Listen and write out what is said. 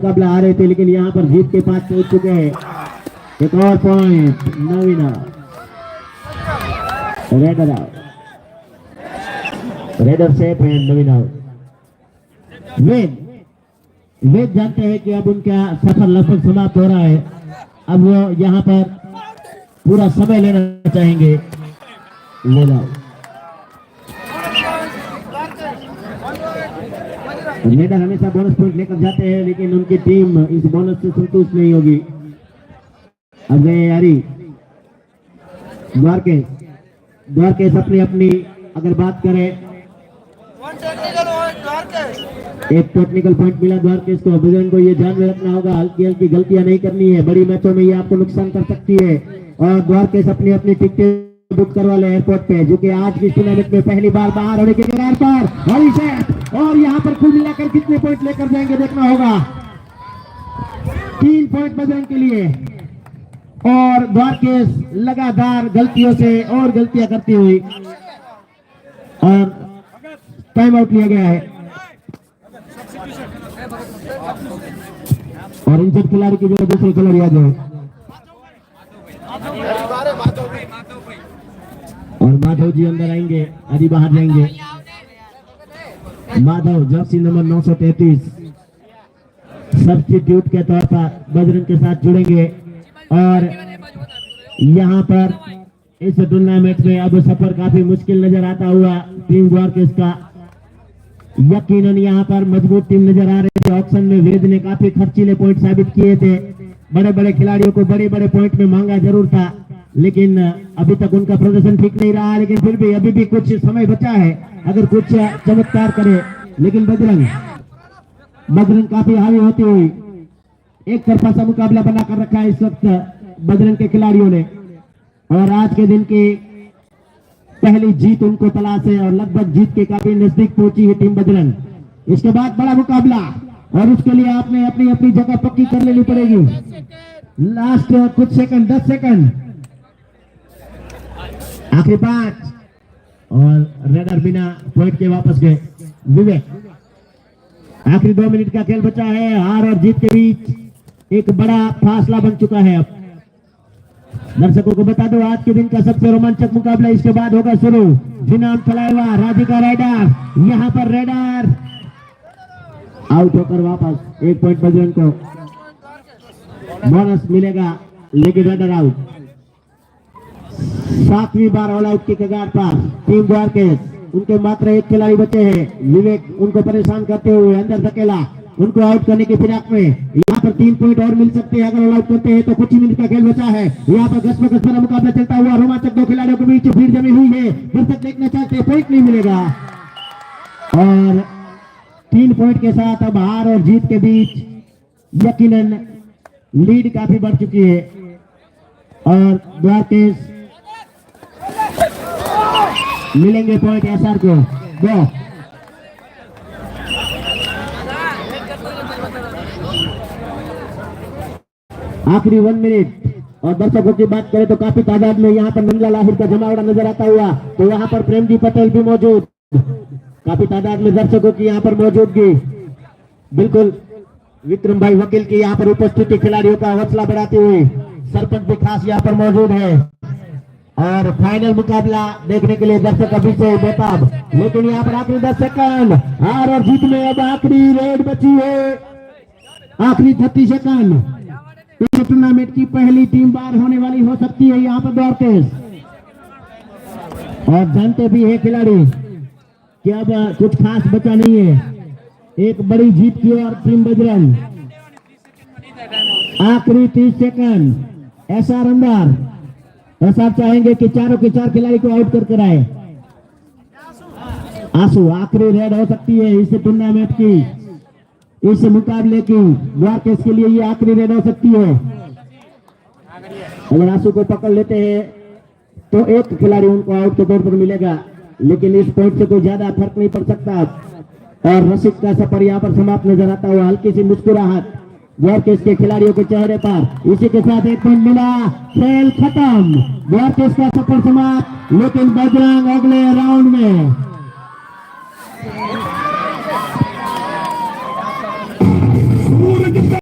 मुकाबला आ रहे थे, लेकिन यहाँ पर जीत के पास पहुंच चुके हैं। एक और पॉइंट नवीना रेडर आउट, रेडर सेफ है, नवीना आउट। वेद जानते हैं कि अब उनका सफर लगभग समाप्त हो रहा है। अब वो यहाँ पर पूरा समय लेना चाहेंगे। लेना रेडर हमेशा बोनस पॉइंट लेकर जाते हैं, लेकिन उनकी टीम इस बोनस से संतुष्ट नहीं होगी। अब गए यारी द्वारकेश अपनी अपनी अगर बात करें, एक टेक्निकल पॉइंट मिला द्वारकेश को। बजरंग को ये ध्यान में रखना होगा, हल्की हल्की गलतियां नहीं करनी है, बड़ी मैचों में ये आपको नुकसान कर सकती है। और द्वारकेश अपनी अपनी टिकटें बुक करवा ले एयरपोर्ट पे, जो कि आज की टूर्नामेंट में पहली बार बाहर होने के कगार पर। और यहाँ पर कुल मिलाकर कितने पॉइंट लेकर जाएंगे देखना होगा। 3 पॉइंट बजरंग के लिए, और द्वारकेश लगातार गलतियों से और गलतियां करती हुई, और टाइम आउट लिया गया है। और इंजर्ड खिलाड़ी की जगह दूसरे खिलाड़ी आ जाए, और माधव जी अंदर आएंगे, अभी बाहर जाएंगे। माधव जर्सी नंबर 933 सब्स्टिट्यूट के तौर पर बजरंग के साथ जुड़ेंगे। और यहाँ पर इस टूर्नामेंट में अब सफर काफी मुश्किल नजर आता हुआ टीम द्वारकेश का। यकीनन यहाँ पर मजबूत टीम नजर आ रही थी। ऑक्शन में वेद ने काफी खर्चीले पॉइंट साबित किए थे। बड़े बड़े खिलाड़ियों को बड़े बड़े पॉइंट में मांगा जरूर था, लेकिन अभी तक उनका प्रदर्शन ठीक नहीं रहा। लेकिन फिर भी अभी भी कुछ समय बचा है, अगर कुछ चमत्कार करे। लेकिन बजरंग काफी हावी होती हुई एक तरफा सा मुकाबला बनाकर रखा है इस वक्त बजरंग के खिलाड़ियों ने। और आज के दिन की पहली जीत उनको तलाश है, और लगभग जीत के काफी नजदीक पहुंची है टीम बजरंग। इसके बाद बड़ा मुकाबला, और उसके लिए आपने अपनी अपनी जगह पक्की कर लेनी पड़ेगी। लास्ट कुछ सेकंड, 10 सेकंड, आखिरी 5, और रेडर बिना पॉइंट के वापस गए। विवेक, आखिरी 2 मिनट का खेल बचा है। हार और जीत के बीच एक बड़ा फासला बन चुका है। अब दर्शकों को बता दो, आज के दिन का सबसे रोमांचक मुकाबला इसके बाद होगा शुरू। जिनाम फलाइवा राधिका रेडर, यहाँ पर रेडर आउट होकर वापस 1 पॉइंट बजरंग को, बोनस मिलेगा, लेकिन रेडर आउट। 7वीं बार ऑल आउट की कगार पर टीम द्वारकेश। उनके मात्र एक खिलाड़ी बचे हैं। विवेक उनको परेशान करते हुए अंदर धकेला, उनको आउट करने की फिराक में। यहाँ पर 3 पॉइंट और मिल सकते हैं अगर ऑल आउट करते हैं तो। कुछ ही मिनट का खेल बचा है। यहाँ पर घस भरा मुकाबला चलता हुआ, रोमांचक 2 खिलाड़ियों के बीच भीड़ जमी हुई है। दर्शक देखना चाहते, पॉइंट नहीं मिलेगा। और 3 पॉइंट के साथ अब हार और जीत के बीच यकीनन लीड काफी बढ़ चुकी है। और द्वारकेश मिलेंगे पॉइंट एसआर को 2। आखिरी 1 मिनट। और दर्शकों की बात करें तो काफी तादाद में यहाँ पर नंदलाल आहिर का जमावड़ा नजर आता हुआ। तो यहाँ पर प्रेमजी पटेल भी मौजूद, काफी तादाद में दर्शकों की यहाँ पर मौजूदगी। बिल्कुल विक्रम भाई वकील की यहाँ पर उपस्थिति खिलाड़ियों का हौसला बढ़ाते हुए सरपंच भी खास यहाँ पर मौजूद है। और फाइनल मुकाबला देखने के लिए दर्शक अभी से बेताब। लेकिन यहाँ पर आखिरी 10 सेकंड, हार और जीत में अब आखिरी रेड बची है। आखिरी 30 सेकंड। इस टूर्नामेंट की पहली टीम बाहर होने वाली हो सकती है यहाँ पर द्वारकेश। और जानते भी है खिलाड़ी कि अब कुछ खास बचा नहीं है। एक बड़ी जीत की और टीम बजरंग। आखिरी 30 सेकंड। एसआर अंदर, एसआर चाहेंगे कि चारों के 4 खिलाड़ी को आउट कर आए। आंसू आखिरी रेड हो सकती है इस टूर्नामेंट की, इस मुकाबले की। द्वारकेश के लिए ये आखिरी रेड हो सकती है। अगर आंसू को पकड़ लेते हैं तो एक खिलाड़ी उनको आउट के तौर पर मिलेगा, लेकिन इस पॉइंट से कोई ज्यादा फर्क नहीं पड़ सकता। और रसिक का सफर यहाँ पर समाप्त नजर आता हुआ। हल्की सी मुस्कुराहट द्वारकेश के खिलाड़ियों के चेहरे पर। इसी के साथ 1 पॉइंट मिला, खेल खत्म। द्वारकेश का सफर समाप्त, लेकिन बजरंग अगले राउंड में